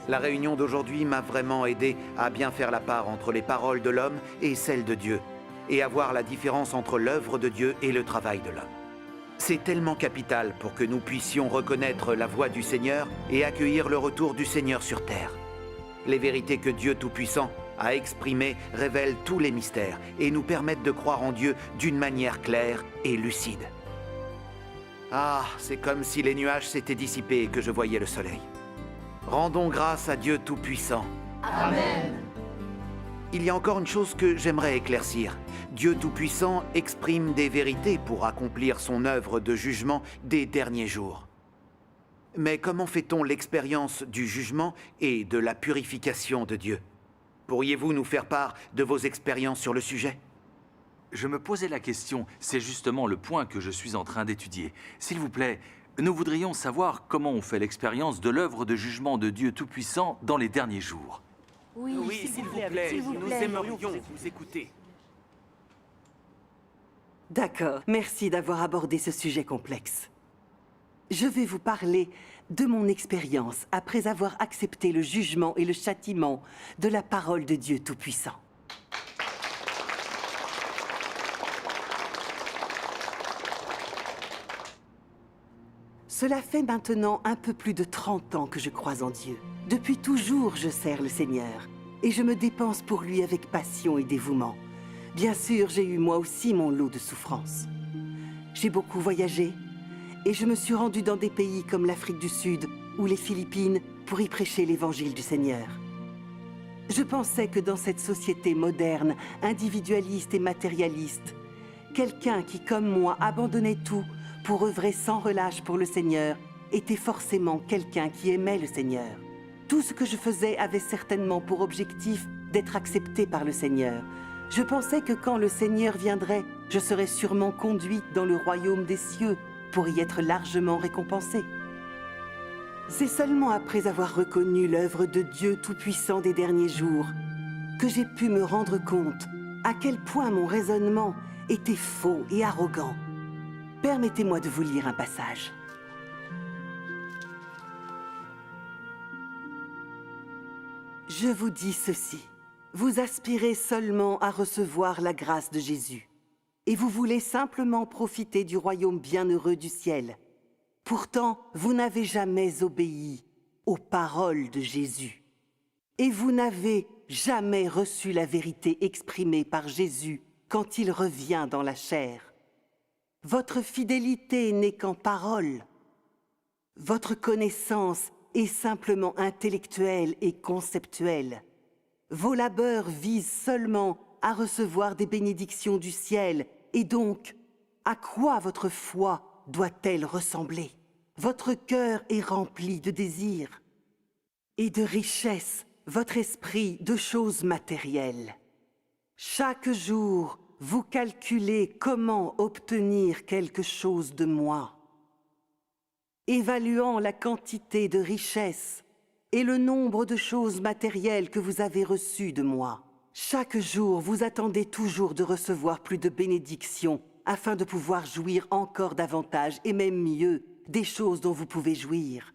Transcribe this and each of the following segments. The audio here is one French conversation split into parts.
La réunion d'aujourd'hui m'a vraiment aidé à bien faire la part entre les paroles de l'homme et celles de Dieu, et à voir la différence entre l'œuvre de Dieu et le travail de l'homme. C'est tellement capital pour que nous puissions reconnaître la voix du Seigneur et accueillir le retour du Seigneur sur terre. Les vérités que Dieu Tout-Puissant a exprimées révèlent tous les mystères et nous permettent de croire en Dieu d'une manière claire et lucide. Ah, c'est comme si les nuages s'étaient dissipés et que je voyais le soleil. Rendons grâce à Dieu Tout-Puissant. Amen. Il y a encore une chose que j'aimerais éclaircir. Dieu Tout-Puissant exprime des vérités pour accomplir son œuvre de jugement des derniers jours. Mais comment fait-on l'expérience du jugement et de la purification de Dieu? Pourriez-vous nous faire part de vos expériences sur le sujet? Je me posais la question, c'est justement le point que je suis en train d'étudier. S'il vous plaît, nous voudrions savoir comment on fait l'expérience de l'œuvre de jugement de Dieu Tout-Puissant dans les derniers jours. Oui, s'il vous plaît, nous aimerions vous écouter. D'accord, merci d'avoir abordé ce sujet complexe. Je vais vous parler de mon expérience après avoir accepté le jugement et le châtiment de la parole de Dieu Tout-Puissant. Cela fait maintenant un peu plus de 30 ans que je crois en Dieu. Depuis toujours, je sers le Seigneur et je me dépense pour lui avec passion et dévouement. Bien sûr, j'ai eu moi aussi mon lot de souffrances. J'ai beaucoup voyagé et je me suis rendue dans des pays comme l'Afrique du Sud ou les Philippines pour y prêcher l'évangile du Seigneur. Je pensais que dans cette société moderne, individualiste et matérialiste, quelqu'un qui, comme moi, abandonnait tout pour œuvrer sans relâche pour le Seigneur était forcément quelqu'un qui aimait le Seigneur. Tout ce que je faisais avait certainement pour objectif d'être accepté par le Seigneur. Je pensais que quand le Seigneur viendrait, je serais sûrement conduite dans le royaume des cieux pour y être largement récompensée. C'est seulement après avoir reconnu l'œuvre de Dieu Tout-Puissant des derniers jours que j'ai pu me rendre compte à quel point mon raisonnement était faux et arrogant. Permettez-moi de vous lire un passage. Je vous dis ceci. Vous aspirez seulement à recevoir la grâce de Jésus. Et vous voulez simplement profiter du royaume bienheureux du ciel. Pourtant, vous n'avez jamais obéi aux paroles de Jésus. Et vous n'avez jamais reçu la vérité exprimée par Jésus quand il revient dans la chair. Votre fidélité n'est qu'en parole. Votre connaissance est simplement intellectuelle et conceptuelle. Vos labeurs visent seulement à recevoir des bénédictions du ciel, et donc, à quoi votre foi doit-elle ressembler? Votre cœur est rempli de désirs et de richesses, votre esprit de choses matérielles. Chaque jour, vous calculez comment obtenir quelque chose de moi. Évaluant la quantité de richesses et le nombre de choses matérielles que vous avez reçues de moi, chaque jour, vous attendez toujours de recevoir plus de bénédictions afin de pouvoir jouir encore davantage et même mieux des choses dont vous pouvez jouir.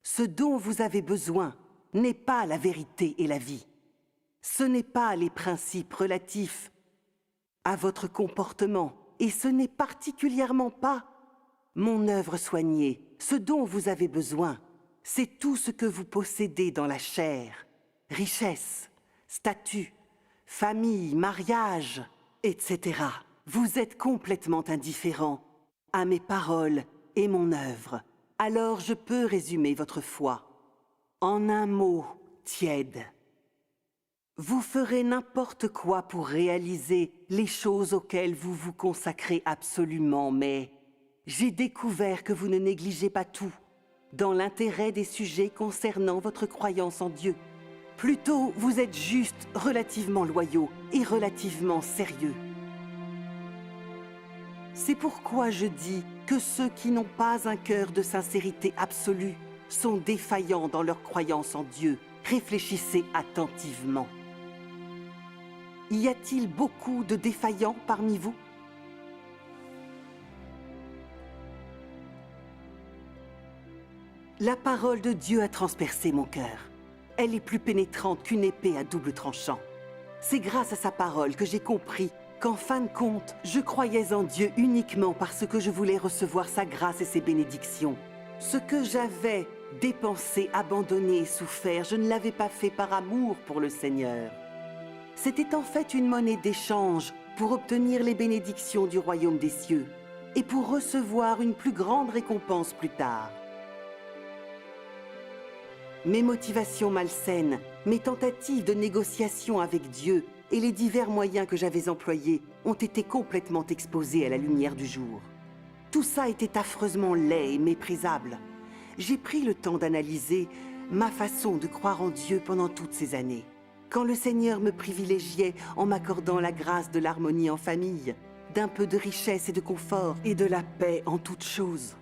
Ce dont vous avez besoin n'est pas la vérité et la vie. Ce n'est pas les principes relatifs à votre comportement et ce n'est particulièrement pas mon œuvre soignée. Ce dont vous avez besoin, c'est tout ce que vous possédez dans la chair, richesse, statut, famille, mariage, etc. Vous êtes complètement indifférent à mes paroles et mon œuvre. Alors je peux résumer votre foi en un mot tiède. Vous ferez n'importe quoi pour réaliser les choses auxquelles vous vous consacrez absolument, mais j'ai découvert que vous ne négligez pas tout dans l'intérêt des sujets concernant votre croyance en Dieu. Plutôt, vous êtes juste relativement loyaux et relativement sérieux. C'est pourquoi je dis que ceux qui n'ont pas un cœur de sincérité absolue sont défaillants dans leur croyance en Dieu. Réfléchissez attentivement. Y a-t-il beaucoup de défaillants parmi vous? La parole de Dieu a transpercé mon cœur. Elle est plus pénétrante qu'une épée à double tranchant. C'est grâce à sa parole que j'ai compris qu'en fin de compte, je croyais en Dieu uniquement parce que je voulais recevoir sa grâce et ses bénédictions. Ce que j'avais dépensé, abandonné et souffert, je ne l'avais pas fait par amour pour le Seigneur. C'était en fait une monnaie d'échange pour obtenir les bénédictions du royaume des cieux et pour recevoir une plus grande récompense plus tard. Mes motivations malsaines, mes tentatives de négociation avec Dieu et les divers moyens que j'avais employés ont été complètement exposés à la lumière du jour. Tout ça était affreusement laid et méprisable. J'ai pris le temps d'analyser ma façon de croire en Dieu pendant toutes ces années. Quand le Seigneur me privilégiait en m'accordant la grâce de l'harmonie en famille, d'un peu de richesse et de confort et de la paix en toutes choses.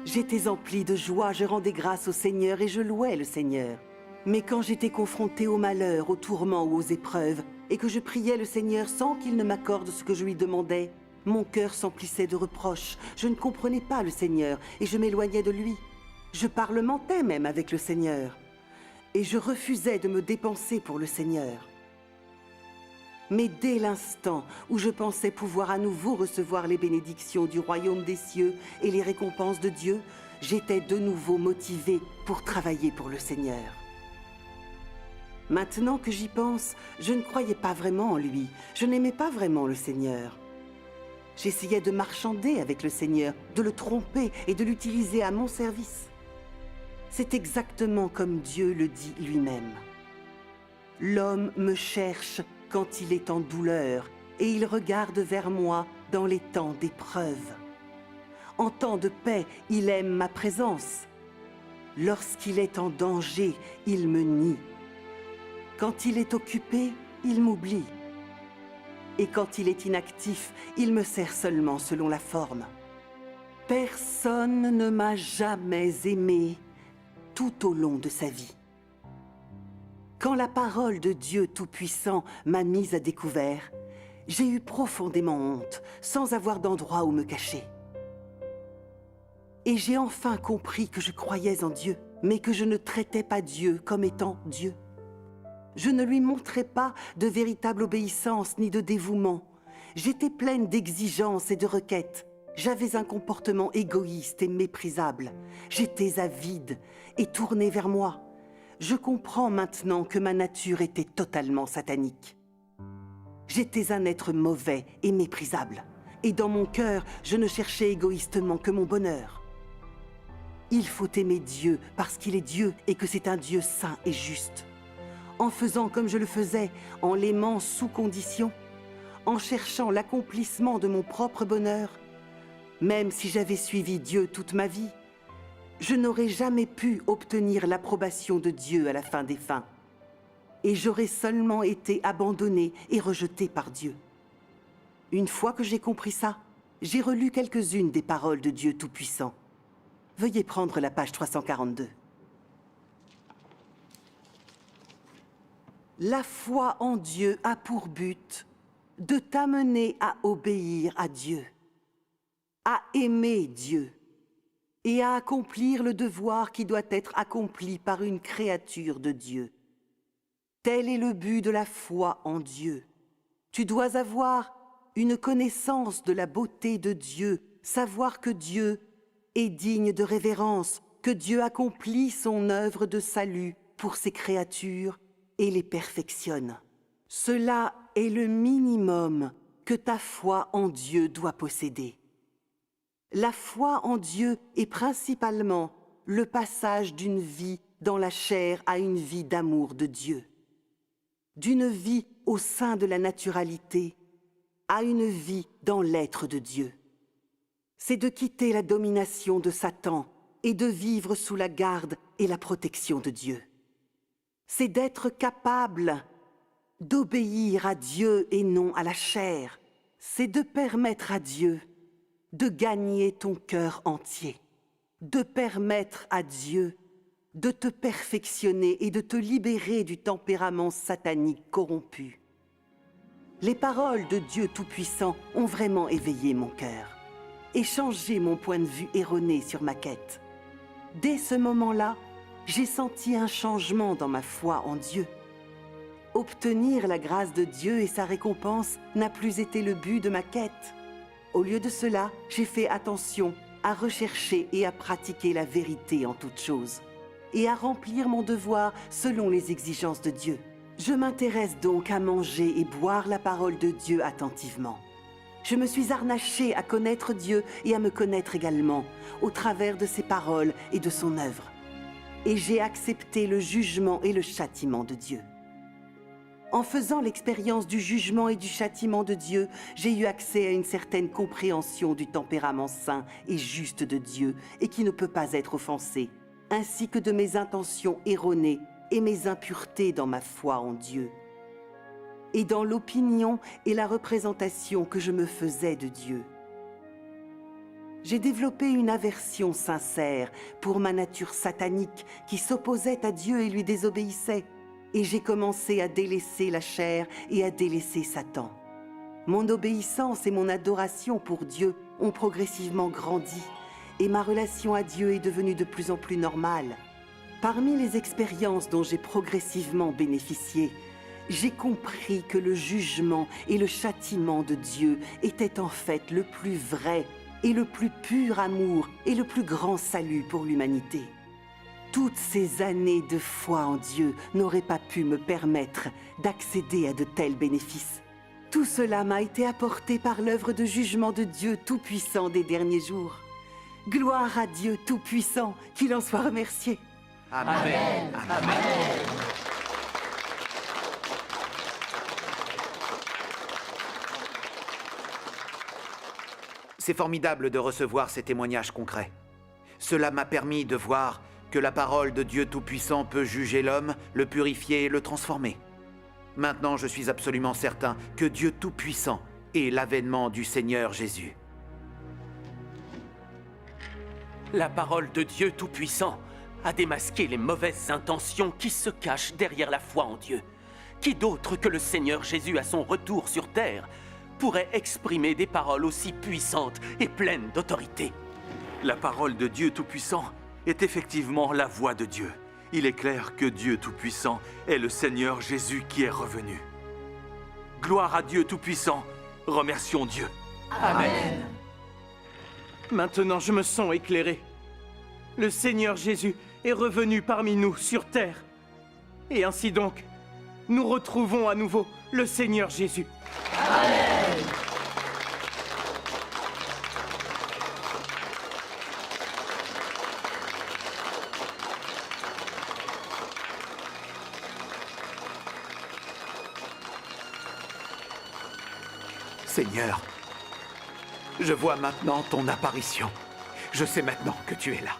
J'étais emplie de joie, je rendais grâce au Seigneur et je louais le Seigneur. Mais quand j'étais confrontée au malheur, aux tourments ou aux épreuves, et que je priais le Seigneur sans qu'il ne m'accorde ce que je lui demandais, mon cœur s'emplissait de reproches. Je ne comprenais pas le Seigneur et je m'éloignais de lui. Je parlementais même avec le Seigneur. Et je refusais de me dépenser pour le Seigneur. Mais dès l'instant où je pensais pouvoir à nouveau recevoir les bénédictions du royaume des cieux et les récompenses de Dieu, j'étais de nouveau motivée pour travailler pour le Seigneur. Maintenant que j'y pense, je ne croyais pas vraiment en lui. Je n'aimais pas vraiment le Seigneur. J'essayais de marchander avec le Seigneur, de le tromper et de l'utiliser à mon service. C'est exactement comme Dieu le dit lui-même. L'homme me cherche quand il est en douleur, et il regarde vers moi dans les temps d'épreuve. En temps de paix, il aime ma présence. Lorsqu'il est en danger, il me nie. Quand il est occupé, il m'oublie. Et quand il est inactif, il me sert seulement selon la forme. Personne ne m'a jamais aimé tout au long de sa vie. Quand la parole de Dieu Tout-Puissant m'a mise à découvert, j'ai eu profondément honte, sans avoir d'endroit où me cacher. Et j'ai enfin compris que je croyais en Dieu, mais que je ne traitais pas Dieu comme étant Dieu. Je ne lui montrais pas de véritable obéissance ni de dévouement. J'étais pleine d'exigences et de requêtes. J'avais un comportement égoïste et méprisable. J'étais avide et tournée vers moi. Je comprends maintenant que ma nature était totalement satanique. J'étais un être mauvais et méprisable. Et dans mon cœur, je ne cherchais égoïstement que mon bonheur. Il faut aimer Dieu parce qu'il est Dieu et que c'est un Dieu saint et juste. En faisant comme je le faisais, en l'aimant sous condition, en cherchant l'accomplissement de mon propre bonheur, même si j'avais suivi Dieu toute ma vie, je n'aurais jamais pu obtenir l'approbation de Dieu à la fin des fins. Et j'aurais seulement été abandonnée et rejetée par Dieu. Une fois que j'ai compris ça, j'ai relu quelques-unes des paroles de Dieu Tout-Puissant. Veuillez prendre la page 342. La foi en Dieu a pour but de t'amener à obéir à Dieu, à aimer Dieu et à accomplir le devoir qui doit être accompli par une créature de Dieu. Tel est le but de la foi en Dieu. Tu dois avoir une connaissance de la beauté de Dieu, savoir que Dieu est digne de révérence, que Dieu accomplit son œuvre de salut pour ses créatures et les perfectionne. Cela est le minimum que ta foi en Dieu doit posséder. La foi en Dieu est principalement le passage d'une vie dans la chair à une vie d'amour de Dieu, d'une vie au sein de la naturalité à une vie dans l'être de Dieu. C'est de quitter la domination de Satan et de vivre sous la garde et la protection de Dieu. C'est d'être capable d'obéir à Dieu et non à la chair. C'est de permettre à Dieu de gagner ton cœur entier, de permettre à Dieu de te perfectionner et de te libérer du tempérament satanique corrompu. Les paroles de Dieu Tout-Puissant ont vraiment éveillé mon cœur et changé mon point de vue erroné sur ma quête. Dès ce moment-là, j'ai senti un changement dans ma foi en Dieu. Obtenir la grâce de Dieu et sa récompense n'a plus été le but de ma quête. Au lieu de cela, j'ai fait attention à rechercher et à pratiquer la vérité en toutes choses, et à remplir mon devoir selon les exigences de Dieu. Je m'intéresse donc à manger et boire la parole de Dieu attentivement. Je me suis harnachée à connaître Dieu et à me connaître également, au travers de ses paroles et de son œuvre. Et j'ai accepté le jugement et le châtiment de Dieu. En faisant l'expérience du jugement et du châtiment de Dieu, j'ai eu accès à une certaine compréhension du tempérament saint et juste de Dieu et qui ne peut pas être offensé, ainsi que de mes intentions erronées et mes impuretés dans ma foi en Dieu, et dans l'opinion et la représentation que je me faisais de Dieu. J'ai développé une aversion sincère pour ma nature satanique qui s'opposait à Dieu et lui désobéissait, et j'ai commencé à délaisser la chair et à délaisser Satan. Mon obéissance et mon adoration pour Dieu ont progressivement grandi, et ma relation à Dieu est devenue de plus en plus normale. Parmi les expériences dont j'ai progressivement bénéficié, j'ai compris que le jugement et le châtiment de Dieu étaient en fait le plus vrai et le plus pur amour et le plus grand salut pour l'humanité. Toutes ces années de foi en Dieu n'auraient pas pu me permettre d'accéder à de tels bénéfices. Tout cela m'a été apporté par l'œuvre de jugement de Dieu Tout-Puissant des derniers jours. Gloire à Dieu Tout-Puissant, qu'il en soit remercié. Amen. Amen. C'est formidable de recevoir ces témoignages concrets. Cela m'a permis de voir que la parole de Dieu Tout-Puissant peut juger l'homme, le purifier et le transformer. Maintenant, je suis absolument certain que Dieu Tout-Puissant est l'avènement du Seigneur Jésus. La parole de Dieu Tout-Puissant a démasqué les mauvaises intentions qui se cachent derrière la foi en Dieu. Qui d'autre que le Seigneur Jésus à son retour sur terre pourrait exprimer des paroles aussi puissantes et pleines d'autorité? La parole de Dieu Tout-Puissant est effectivement la voix de Dieu. Il est clair que Dieu Tout-Puissant est le Seigneur Jésus qui est revenu. Gloire à Dieu Tout-Puissant, remercions Dieu. Amen. Maintenant, je me sens éclairé. Le Seigneur Jésus est revenu parmi nous sur terre. Et ainsi donc, nous retrouvons à nouveau le Seigneur Jésus. Amen. Seigneur, je vois maintenant ton apparition. Je sais maintenant que tu es là.